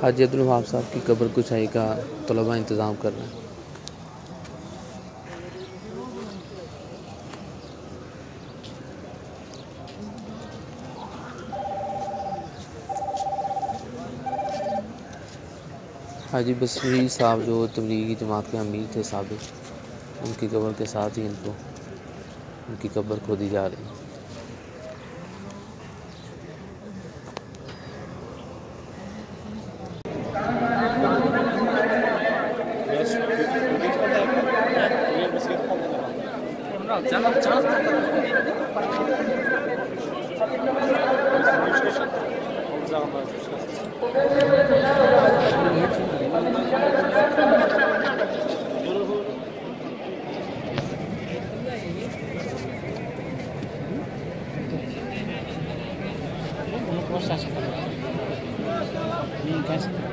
हाजी अब्दुल वहाब साहब की कब्र कुशाई का तलबा इंतज़ाम कर रहे हैं। हाजी बसरी साहब जो तबलीगी जमात के अमीर थे साबिक़, उनकी कब्र के साथ ही उनकी कब्र खोदी जा रही है।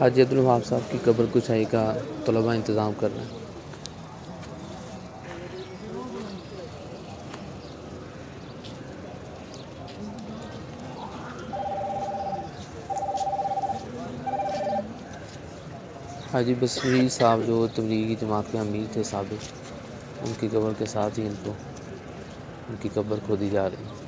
हाजी अब्दुल वहाब साहब की कब्र कुशाई का तलबा इंतज़ाम कर रहे हैं। हाजी बसरी साहब जो तबलीगी जमात के अमीर थे साबिक़, उनकी कब्र के साथ ही उनकी कब्र खोदी जा रही है।